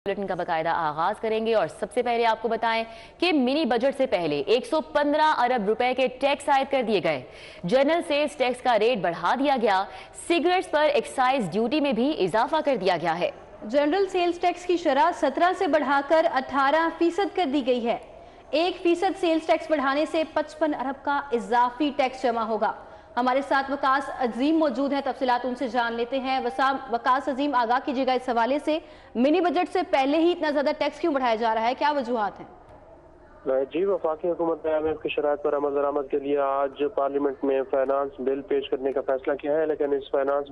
Bulletin का बाकायदा आगाज करेंगे और सबसे पहले आपको बताएं कि मिनी बजट से पहले 115 अरब रुपए के टैक्स आयद कर दिए गए। जनरल सेल्स टैक्स का रेट बढ़ा दिया गया। सिगरेट्स पर एक्साइज ड्यूटी में भी इजाफा कर दिया गया है। जनरल सेल्स टैक्स की शरह 17 से बढ़ाकर 18% कर दी गई है। 1% सेल्स टैक्स बढ़ाने से 55 अरब का इजाफी टैक्स जमा होगा। हमारे साथ वकास अजीम मौजूद हैं, तफसीलात उनसे जान लेते हैं। वकास अजीम, आगाह कीजिएगा इस हवाले से, मिनी बजट से पहले ही इतना ज्यादा टैक्स क्यों बढ़ाया जा रहा है, क्या वजूहात हैं? जी, वफाकी हुकूमत ने IMF की शराइत पर अमल दरामद के लिए आज पार्लियामेंट में फाइनेंस बिल पेश करने का फैसला किया है, लेकिन इस फाइनेंस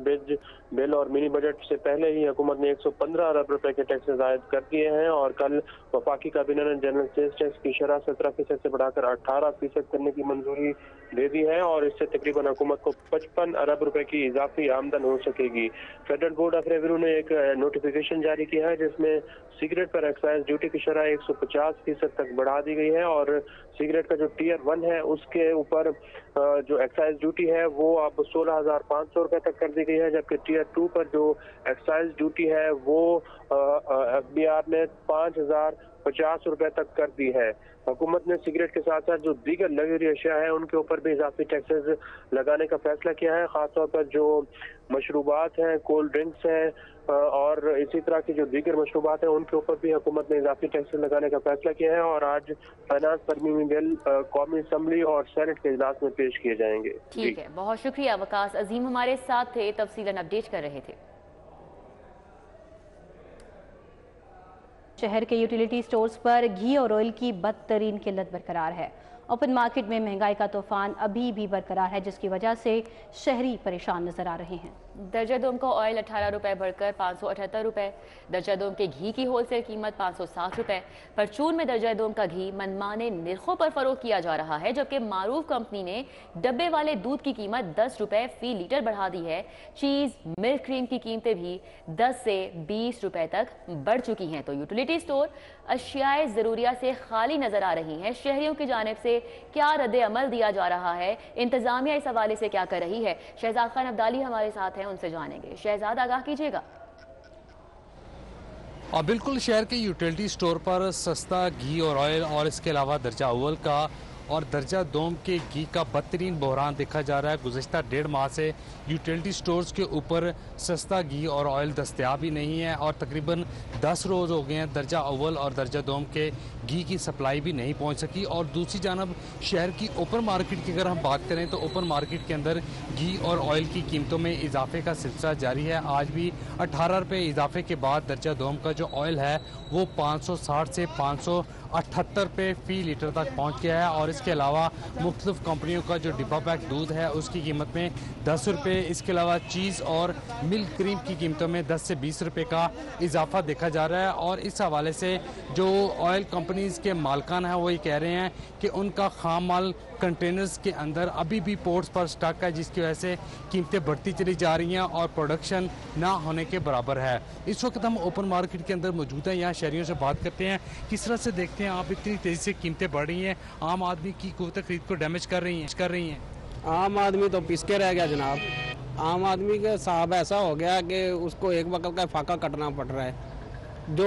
बिल और मिनी बजट से पहले ही हुकूमत ने 115 अरब रुपए के टैक्सेस आयद कर दिए हैं और कल वफाकी काबीना ने जनरल सेल्स टैक्स की शरह 17% से बढ़ाकर 18% करने की मंजूरी दे दी है और इससे तकरीबन हुकूमत को 55 अरब रुपए की इजाफी आमदन हो सकेगी। फेडरल बोर्ड ऑफ रेवेन्यू ने एक नोटिफिकेशन जारी किया है जिसमें सिगरेट पर एक्साइज ड्यूटी की शरह 150% तक बढ़ा दी गई है और सिगरेट का जो टियर 1 है उसके ऊपर जो एक्साइज ड्यूटी है वो अब 16,500 रुपए तक कर दी गई है, जबकि टियर 2 पर जो एक्साइज ड्यूटी है वो FBR ने 5,050 रुपए तक कर दी है। हुकूमत ने सिगरेट के साथ साथ जो दीगर लग्जरी अशिया है उनके ऊपर भी इजाफी टैक्सेस लगाने का फैसला किया है। खासतौर पर जो मशरूबात हैं, कोल्ड ड्रिंक्स हैं और इसी तरह की जो दीगर मशरूबात हैं उनके ऊपर भी हुकूमत ने इजाफी टैक्सेस लगाने का फैसला किया है और आज फाइनेंस तरमीमी बिल कौमी असम्बली और सेनेट के इजलास में पेश किए जाएंगे। ठीक है, बहुत शुक्रिया। वकास अजीम हमारे साथ थे, तफसीलन अपडेट कर रहे थे। शहर के यूटिलिटी स्टोर्स पर घी और ऑयल की बदतरीन किल्लत बरकरार है। ओपन मार्केट में महंगाई का तूफान अभी भी बरकरार है, जिसकी वजह से शहरी परेशान नजर आ रहे हैं। दर्जा दोम का ऑयल 18 रुपए बढ़कर 578 रुपए, दर्जा दोम के घी की होलसेल कीमत 560 रुपए। परचून में दर्जा दोम का घी मनमाने निर्खों पर फरोख्त किया जा रहा है, जबकि मारूफ कंपनी ने डब्बे वाले दूध की कीमत 10 रुपए फी लीटर बढ़ा दी है। चीज, मिल्क क्रीम की कीमतें भी 10 से 20 रुपए तक बढ़ चुकी हैं। तो यूटिलिटी स्टोर अशियाए जरूरिया से खाली नजर आ रही हैं। शहरियों की जानिब से क्या रद्द अमल दिया जा रहा है, इंतजामिया इस हवाले से क्या कर रही है, शहजाद खान अब्दाली हमारे साथ हैं, उनसे जानेंगे। शहजाद, आगाह कीजिएगा। बिल्कुल, शहर के यूटिलिटी स्टोर पर सस्ता घी और ऑयल और इसके अलावा दर्जा अव्वल का और दर्जा दोम के घी का बदतरीन बहरान देखा जा रहा है। गुज़िश्ता 1.5 माह से यूटिलिटी स्टोर्स के ऊपर सस्ता घी और ऑयल दस्तयाब ही नहीं है और तकरीबन 10 रोज़ हो गए हैं दर्जा अव्वल और दर्जा दोम के घी की सप्लाई भी नहीं पहुंच सकी। और दूसरी जानब शहर की ओपन मार्केट की अगर हम बात करें तो ओपन मार्केट के अंदर घी और ऑयल की कीमतों में इजाफे का सिलसिला जारी है। आज भी 18 रुपये इजाफे के बाद दर्जा दोम का जो ऑयल है वो 560 से 578 रुपये फ़ी लीटर तक पहुँच गया है और इसके अलावा मुख्तलिफ कंपनियों का जो डिब्बा पैक दूध है उसकी कीमत में 10 रुपये, इसके अलावा चीज़ और मिल्क क्रीम की कीमतों में 10 से 20 रुपये का इजाफा देखा जा रहा है। और इस हवाले से जो ऑयल कंपनीज़ के मालकान हैं वो ये कह रहे हैं कि उनका खाम माल कंटेनर्स के अंदर अभी भी पोर्ट्स पर स्टक है, जिसकी वजह से कीमतें बढ़ती चली जा रही हैं और प्रोडक्शन ना होने के बराबर है। इस वक्त हम ओपन मार्केट के अंदर मौजूद हैं, यहाँ शहरियों से बात करते हैं किस तरह से देखते हैं आप इतनी तेज़ी से कीमतें बढ़ रही हैं, आम आदमी की क़ुव्वत खरीद को डैमेज कर रही हैं। आम आदमी तो पिसके रह गया जनाब। आम आदमी के साहब ऐसा हो गया कि उसको एक वक्त का फाका कटना पड़ रहा है। जो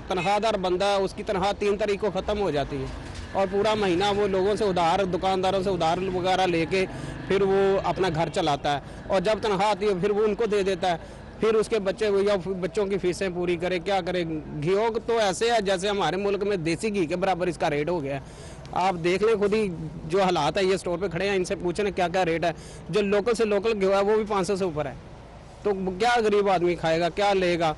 तनख्वाहदार बंदा है उसकी तनख्वाह 3 तारीख को ख़त्म हो जाती है और पूरा महीना वो लोगों से उधार, दुकानदारों से उधार वगैरह लेके फिर वो अपना घर चलाता है और जब तनख्वाह आती है फिर वो उनको दे देता है। फिर उसके बच्चे या बच्चों की फीसें पूरी करे, क्या करे। घी तो ऐसे है जैसे हमारे मुल्क में देसी घी के बराबर इसका रेट हो गया है। आप देख लें खुद ही जो हालात है, ये स्टोर पे खड़े हैं, इनसे पूछें क्या क्या रेट है। जो लोकल से लोकल घी है वो भी 500 से ऊपर है, तो क्या गरीब आदमी खाएगा, क्या लेगा।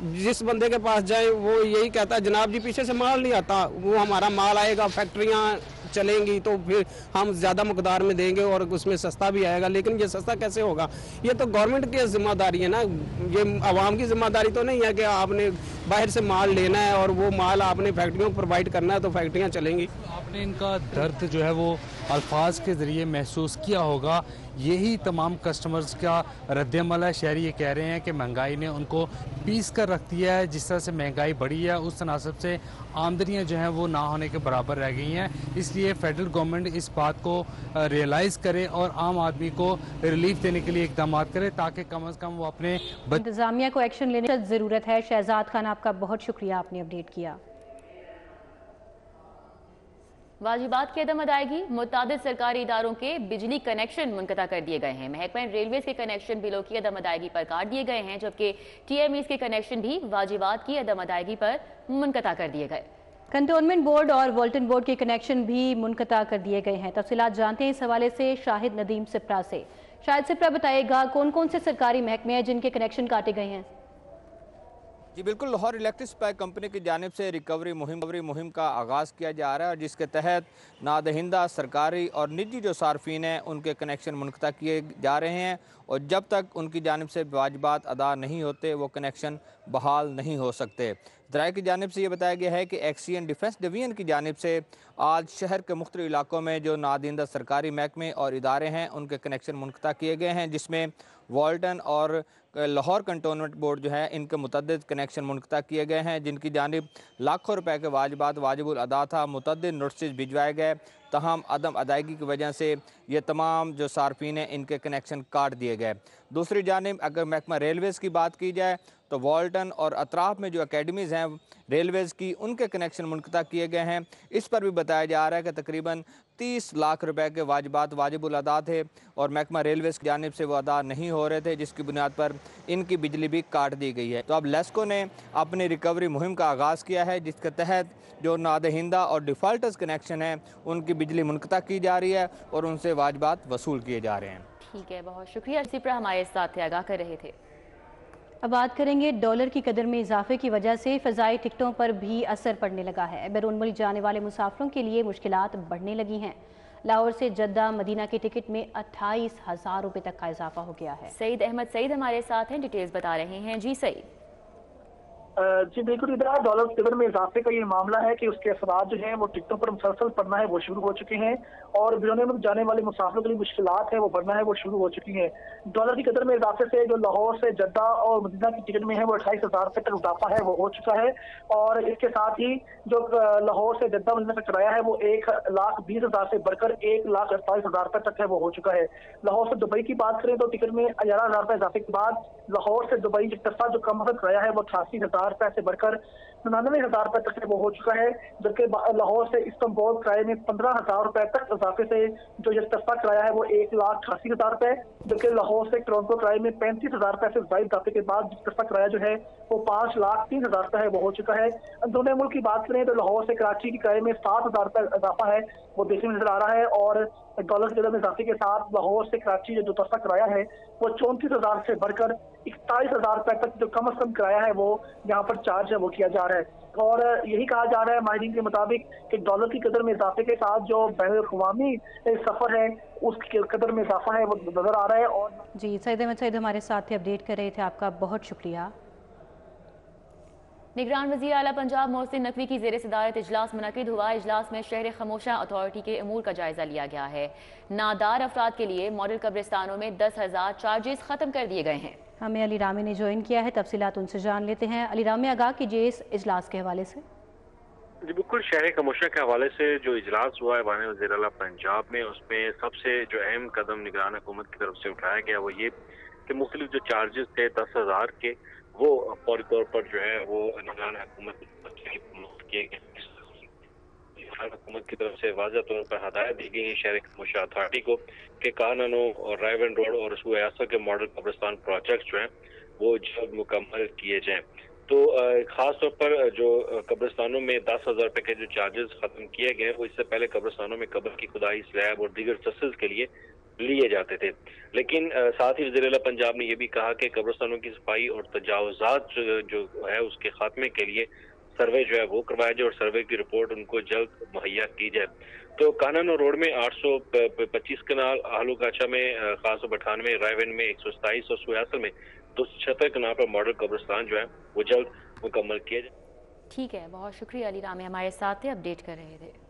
जिस बंदे के पास जाए वो यही कहता है जनाब जी पीछे से माल नहीं आता, वो हमारा माल आएगा, फैक्ट्रियाँ चलेंगी तो फिर हम ज़्यादा मकदार में देंगे और उसमें सस्ता भी आएगा। लेकिन ये सस्ता कैसे होगा? ये तो गवर्नमेंट की जिम्मेदारी है ना, ये आवाम की जिम्मेदारी तो नहीं है कि आपने बाहर से माल लेना है और वो माल आपने फैक्ट्रियों को प्रोवाइड करना है तो फैक्ट्रियाँ चलेंगी। आपने इनका दर्द जो है वो अल्फाज के ज़रिए महसूस किया होगा, यही तमाम कस्टमर्स का रद्दअमल है। शहरी ये कह रहे हैं कि महंगाई ने उनको पीस कर रख दिया है। जिस तरह से महंगाई बढ़ी है उस तनासब से आमदनियाँ जो हैं वो ना होने के बराबर रह गई हैं। इसलिए फेडरल गवर्नमेंट इस बात को रियलाइज़ करे और आम आदमी को रिलीफ देने के लिए इकदाम करे ताकि कम अज़ कम वो अपने इंतजामिया को एक्शन लेने की ज़रूरत है। शहजाद खान आपका बहुत शुक्रिया, आपने अपडेट किया। वाजिबात की अदम अदायगी, मुतादिद सरकारी इदारों के बिजली कनेक्शन मुनक़ता कर दिए गए हैं। महकमा रेलवेज के कनेक्शन बिलों की अदम अदायगी पर काट दिए गए हैं, जबकि TMEs के कनेक्शन भी वाजिबात की अदम अदायगी पर मुनक़ता कर दिए गए। कंटोनमेंट बोर्ड और वोल्टन बोर्ड के कनेक्शन भी मुनक़ता कर दिए गए हैं। तफसीलात जानते हैं इस हवाले से शाहिद नदीम सिप्रा से। शाहिद सिप्रा, बताएगा कौन कौन से सरकारी महकमे हैं जिनके कनेक्शन काटे गए हैं? जी बिल्कुल, लाहौर इलेक्ट्रिक सप्लाई कंपनी की जानिब से रिकवरी मुहिम का आगाज़ किया जा रहा है, और जिसके तहत नादहिंदा सरकारी और निजी जो सार्फिन हैं उनके कनेक्शन मुनक़ता किए जा रहे हैं, और जब तक उनकी जानिब से वाजिबात अदा नहीं होते वो कनेक्शन बहाल नहीं हो सकते। ज़राए की जानिब से ये बताया गया है कि एक्सीएन डिफेंस डिवीज़न की जानिब से आज शहर के मुख्तलिफ इलाकों में जो नादहिंदा सरकारी महकमे और इदारे हैं उनके कनेक्शन मुनक़ता किए गए हैं, जिसमें वाल्टन और लाहौर कंटोनमेंट बोर्ड जो है इनके मुतअद्दिद कनेक्शन मुनक़ता किए गए हैं, जिनकी जानिब लाखों रुपए के वाजिबात वाजिबुल अदा था। मुतअद्दिद नोटिस भिजवाए गए, तहम अदम अदायगी की वजह से ये तमाम जो सार्फिन हैं इनके कनेक्शन काट दिए गए। दूसरी जानिब अगर महकमा रेलवेज़ की बात की जाए तो वाल्टन और अतराफ़ में जो अकेडमीज़ हैं रेलवेज़ की, उनके कनेक्शन मुनक़ता किए गए हैं। इस पर भी बताया जा रहा है कि तकरीबन 30 लाख रुपए के वाजिबात वाजिबुल अदा थे और महकमा रेलवेज़ की जानिब से वो अदा नहीं हो रहे थे, जिसकी बुनियाद पर इनकी बिजली भी काट दी गई है। तो अब लेस्को ने अपनी रिकवरी मुहिम का आगाज़ किया है, जिसके तहत जो नादहिंदा और डिफ़ाल्टर्स कनेक्शन हैं उनकी बिजली मुनक़ता की जा रही है और उनसे वाजिबात वसूल किए जा रहे हैं। ठीक है, बहुत शुक्रिया सिप्रा, हमारे साथ आगाह कर रहे थे। अब बात करेंगे डॉलर की कदर में इजाफे की वजह से फ़ज़ाई टिकटों पर भी असर पड़ने लगा है। बैरून मुल्क जाने वाले मुसाफिरों के लिए मुश्किलात बढ़ने लगी हैं। लाहौर से जद्दा मदीना के टिकट में 28,000 रुपये तक का इजाफा हो गया है। सईद अहमद सईद हमारे साथ हैं, डिटेल्स बता रहे हैं। जी सईद। जी बिल्कुल, इधर डॉलर की कदर में इजाफे का ये मामला है कि उसके असरात जो हैं वो टिकटों पर मुसलसल पड़ना है वो शुरू हो चुके हैं, और बैरून मुल्क जाने वाले मुसाफिरों के लिए मुश्किलात है वो बढ़ना है वो शुरू हो चुकी हैं। डॉलर की कदर में इजाफे से जो लाहौर से जद्दा और मदीना की टिकट में है वो 28,000 रुपये तक इजाफा है वो हो चुका है, और इसके साथ ही जो लाहौर से जद्दा मदीना का किराया है वो 1,20,000 से बढ़कर 1,48,000 रुपये तक है वो हो चुका है। लाहौर से दुबई की बात करें तो टिकट में 11,000 रुपये इजाफे के बाद लाहौर से दुबई एक तरफा जो कम किराया है वो 88,000 रुपये से बढ़कर 99,000 रुपये तक वो हो चुका है, जबकि लाहौर से इस्तांबुल किराए में 15,000 रुपये तक इजाफे से जो एक तरफा किराया है वो 1,88,000 रुपये, जबकि लाहौर से टोरंटो किराए में 35,000 रुपये से ज्यादा इजाफे के बाद एक तरफा किराया जो है वो 5,03,000 रुपये है वो हो चुका है। दोनों मुल्क की बात करें तो लाहौर से कराची के किराए में 7,000 रुपये इजाफा है वो देखने में नजर आ रहा है, और डॉलर की कदर में इजाफे के साथ लाहौर से कराची जो तरफा किराया है वो 34,000 से बढ़कर 41,000 रुपये तक जो कम अज कम किराया है वो यहाँ पर चार्ज है वो किया जा रहा है। और यही कहा जा रहा है माहिरीन के मुताबिक कि डॉलर की कदर में इजाफे के साथ जो बैनुल-अक़वामी सफर है उसकी कदर में इजाफा है वो नजर आ रहा है। और जी सईद अहमद सईद हमारे साथ थे, अपडेट कर रहे थे, आपका बहुत शुक्रिया। निगरान वज़ीर आला पंजाब मोहसिन नकवी की ज़ेर सदारत इजलास मुनक़िद हुआ। इजलास में शहर खमोशा अथॉरिटी के अमूर का जायजा लिया गया है। नादार अफराद के लिए मॉडल कब्रिस्तानों में 10,000 चार्जेस खत्म कर दिए गए हैं। हमें अली रामी ने ज्वाइन किया है, तफसीलात उनसे जान लेते हैं। अली रामी, आगाह कीजिए इस इजलास के हवाले से। जी बिल्कुल, शहर खमोशा के हवाले से जो इजलास हुआ है वानी वज़ीर आला पंजाब में, उसमें सबसे जो अहम कदम निगरान हुकूमत की तरफ से उठाया गया वो ये कि मुख्तलिफ जो चार्जेस थे 10,000 के वो फौरी तौर पर जो है वो निगरान हुकूमत किए गए। हुकूमत की तरफ से वाज़ह तौर पर हदायत दी गई है शहर खमोशा अथॉरिटी को कि कानूनों और रायवन रोड और सुयासा के मॉडल कब्रिस्तान प्रोजेक्ट जो हैं वो जल्द मुकम्मल किए जाएं। तो खास तौर पर जो कब्रिस्तानों में 10,000 रुपये के जो चार्जेस खत्म किए गए वो इससे पहले कब्रिस्तानों में कब्र की खुदाई, स्लैब और दीगर तस्सीस के लिए लिए जाते थे। लेकिन साथ ही वज़ीर आला पंजाब ने यह भी कहा कि कब्रिस्तानों की सफाई और तजावुज़ात जो है उसके खात्मे के लिए सर्वे जो है वो करवाया जाए और सर्वे की रिपोर्ट उनको जल्द मुहैया की जाए। तो कानून रोड में 825 कनाल, आलू काचा में खास 98, रायवन में 127 और सुयासल में 276 कनाल पर मॉडल कब्रिस्तान जो है वो जल्द मुकम्मल किया जाए। ठीक है, बहुत शुक्रिया अली रामी, हमारे साथ थे, अपडेट कर रहे थे।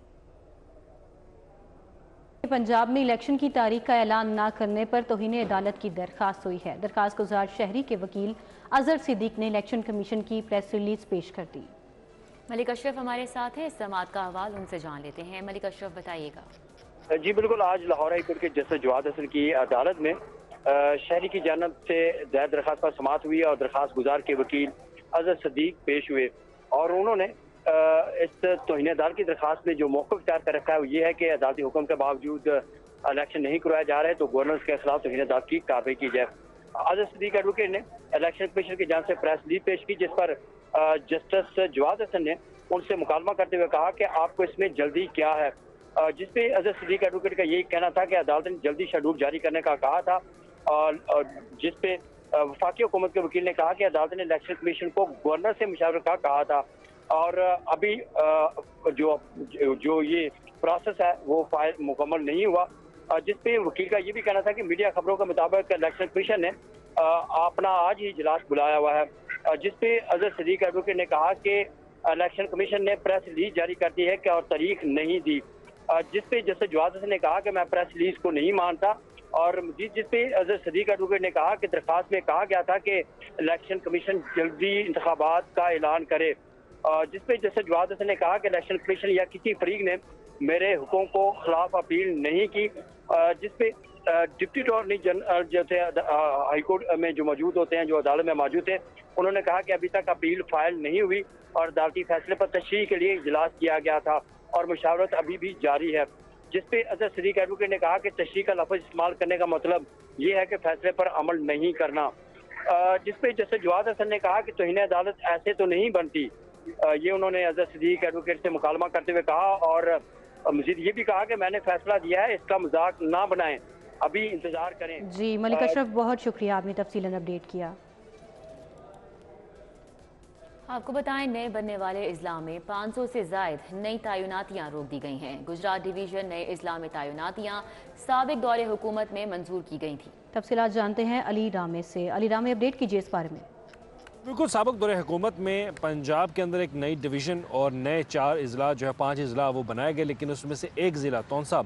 पंजाब में इलेक्शन की तारीख का ऐलान न करने पर तौहीन अदालत की दरखास्त हुई है। दरखास्त गुजार शहरी के वकील अजहर सिद्दीक ने इलेक्शन कमीशन की प्रेस रिलीज पेश कर दी। मलिक अशरफ हमारे साथ है, इस समात का अहवाल उनसे जान लेते हैं। मलिक अशरफ, बताइएगा। जी बिल्कुल, आज लाहौर हाई कोर्ट के जस्टिस जवाद हसन की अदालत में शहरी की जानब से दायर दरखास्त पर समात हुई और दरखास्त गुजार के वकील अजहर सदीक पेश हुए और उन्होंने इस तौहीन अदालत की दरखास्त में जो मौक़िफ़ इख्तियार कर रखा है वो ये है कि अदालती हुक्म के बावजूद इलेक्शन नहीं करवाया जा रहा है तो गवर्नर के खिलाफ तौहीन अदालत की कार्रवाई की जाए। अजहर सदीक एडवोकेट ने इलेक्शन कमीशन की जानिब से प्रेस रिलीज पेश की, जिस पर जस्टिस जवाद हसन ने उनसे मुकालमा करते हुए कहा कि आपको इसमें जल्दी क्या है, जिसपे अजहर सदीक एडवोकेट का यही कहना था कि अदालत ने जल्दी शेड्यूल जारी करने का कहा था और जिसपे वफाकी हुकूमत के वकील ने कहा कि अदालत ने इलेक्शन कमीशन को गवर्नर से मुशावरत का कहा था और अभी जो ये प्रोसेस है वो फाइल मुकम्मल नहीं हुआ, जिसपे वकील का ये भी कहना था कि मीडिया खबरों के मुताबिक इलेक्शन कमीशन ने अपना आज ही इजलास बुलाया हुआ है, जिसपे अजहर सदीक एडवोकेट ने कहा कि इलेक्शन कमीशन ने प्रेस रिलीज जारी कर दी है कि और तारीख नहीं दी, जिसपे जस्टिस जवाद हसन ने कहा कि मैं प्रेस रिलीज को नहीं मानता और मजीद जिसपे अजहर सदीक एडवोकेट ने कहा कि दरखास्त में कहा गया था कि इलेक्शन कमीशन जल्दी इंतखाबात का ऐलान करे, जिसपे जस्टिस जवाद हसन ने कहा कि इलेक्शन कमीशन या किसी फरीक ने मेरे हुक्म को खिलाफ अपील नहीं की, जिसपे डिप्टी अटॉर्नी जनरल जो थे हाईकोर्ट में जो मौजूद होते हैं, जो अदालत में मौजूद थे, उन्होंने कहा कि अभी तक अपील फाइल नहीं हुई और अदालती फैसले पर तशरीह के लिए इजलास किया गया था और मुशावरत अभी भी जारी है, जिसपे अजहर सदीक एडवोकेट ने कहा कि तशरीह का लफ्ज इस्तेमाल करने का मतलब ये है कि फैसले पर अमल नहीं करना, जिसपे जस्टिस जवाद हसन ने कहा कि तौहीन अदालत ऐसे तो नहीं बनती, ये उन्होंने अजहर सदीक एडवोकेट से मुकालमा करते हुए कहा और मजीद ये भी कहा कि मैंने फैसला दिया है, इसका मजाक ना बनाएं, अभी इंतजार करें। जी मलिक अशरफ, बहुत शुक्रिया, आपने तफसीलन अपडेट किया। आपको बताएं, नए बनने वाले अजला में 500 से जायद नई तैनातियाँ रोक दी गई हैं। गुजरात डिवीजन नए अजला में तैनातियाँ साबिक दौरे हुकूमत में मंजूर की गई थी। तफसीलात जानते हैं अली रामे से। अली रामे, अपडेट कीजिए इस बारे में। बिल्कुल, साबिक दौरे हुकूमत में पंजाब के अंदर एक नई डिवीज़न और नए 4 अजला जो है 5 अजला वो बनाए गए, लेकिन उसमें से एक ज़िला तौंसा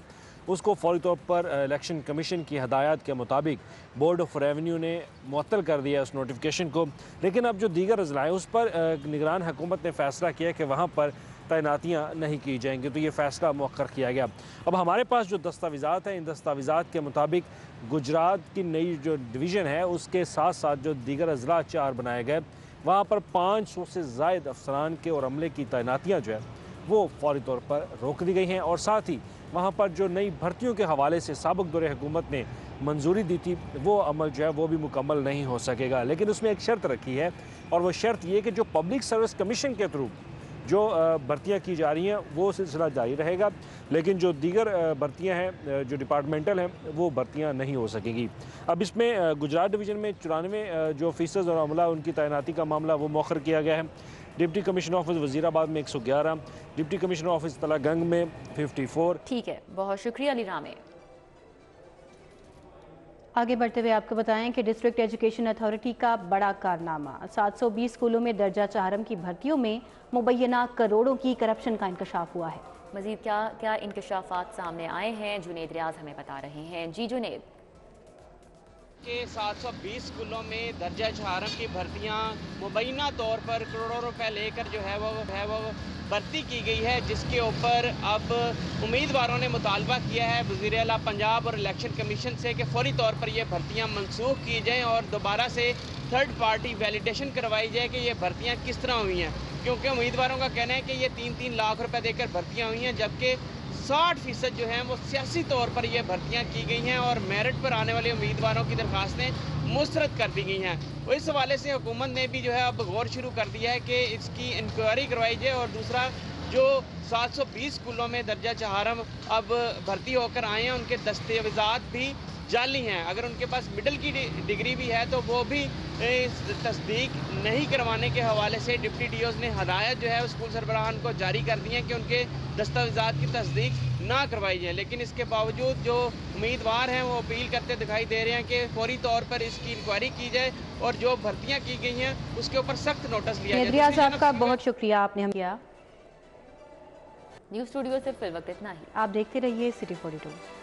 उसको फौरी तौर पर इलेक्शन कमीशन की हदायत के मुताबिक बोर्ड ऑफ रेवेन्यू ने मुअत्तल कर दिया उस नोटिफिकेशन को, लेकिन अब जो दीगर अजला हैं उस पर निगरान हुकूमत ने फैसला किया कि वहाँ पर तैनातियाँ नहीं की जाएंगी, तो ये फ़ैसला मौखर किया गया। अब हमारे पास जो दस्तावेज़ात हैं, इन दस्तावेज़ात के मुताबिक गुजरात की नई जो डिवीज़न है उसके साथ साथ जो दीगर अजला 4 बनाए गए, वहाँ पर 500 से ज़ायद अफसरान के और अमले की तैनातियाँ जो है वो फौरी तौर पर रोक दी गई हैं और साथ ही वहाँ पर जो नई भर्तियों के हवाले से साबिक दौरे हुकूमत ने मंजूरी दी थी वो अमल जो है वो भी मुकम्मल नहीं हो सकेगा, लेकिन उसमें एक शर्त रखी है और वो शर्त ये कि जो पब्लिक सर्विस कमीशन के थ्रू जो भर्तियाँ की जा रही हैं वो सिलसिला जारी रहेगा, लेकिन जो दीगर भर्तियाँ हैं जो डिपार्टमेंटल हैं वो भर्तियाँ नहीं हो सकेंगी। अब इसमें गुजरात डिवीज़न में 94 जो ऑफिसर्स और अमला उनकी तैनाती का मामला वो मौखर किया गया है। डिप्टी कमिश्नर ऑफिस वजीराबाद में 111, डिप्टी कमिश्नर ऑफिस तलागंग में 54। ठीक है, बहुत शुक्रिया अली रामे। आगे बढ़ते हुए आपको बताएं कि डिस्ट्रिक्ट एजुकेशन अथॉरिटी का बड़ा कारनामा, 720 स्कूलों में दर्जा चाहरम की भर्तियों में मुबैना करोड़ों की करप्शन का इंकशाफ हुआ है। मजीद क्या क्या इंकशाफात सामने आए हैं, जुनेद रियाज हमें बता रहे हैं। जी जुनेद। के 720 स्कूलों में दर्जा चाहरम की भर्तियां मुबैना तौर पर करोड़ों रुपए लेकर जो है वो भर्ती की गई है, जिसके ऊपर अब उम्मीदवारों ने मुतालबा किया है वज़ीर आला पंजाब और इलेक्शन कमीशन से कि फौरी तौर पर ये भर्तियां मनसूख की जाएं और दोबारा से थर्ड पार्टी वैलिडेशन करवाई जाए कि ये भर्तियां किस तरह हुई हैं, क्योंकि उम्मीदवारों का कहना है कि ये 3-3 लाख रुपए देकर भर्तियां हुई हैं, जबकि 60% जो हैं वो सियासी तौर पर ये भर्तियां की गई हैं और मेरिट पर आने वाले उम्मीदवारों की दरख्वास्तें मुस्तरद कर दी गई हैं। तो इस हवाले से हुकूमत ने भी जो है अब गौर शुरू कर दिया है कि इसकी इंक्वायरी करवाई जाए और दूसरा जो 720 स्कूलों में दर्जा चाहरम अब भर्ती होकर आए हैं उनके दस्तावेज़ात भी जाली हैं। अगर उनके पास मिडिल की डिग्री भी है तो वो भी तस्दीक नहीं करवाने के हवाले से डिप्टी डीओज ने हदायत जो है स्कूल सरबराहान को जारी कर दी है कि उनके दस्तावेज़ात की तस्दीक ना करवाई जाए, लेकिन इसके बावजूद जो उम्मीदवार हैं वो अपील करते दिखाई दे रहे हैं कि फौरी तौर पर इसकी इंक्वायरी की जाए और जो भर्तियाँ की गई हैं उसके ऊपर सख्त नोटिस लिया जाए। रियाज आपका बहुत शुक्रिया, आपने हम किया। न्यूज़ स्टूडियो से फिर वक्त इतना ही। आप देखते रहिए सिटी 42।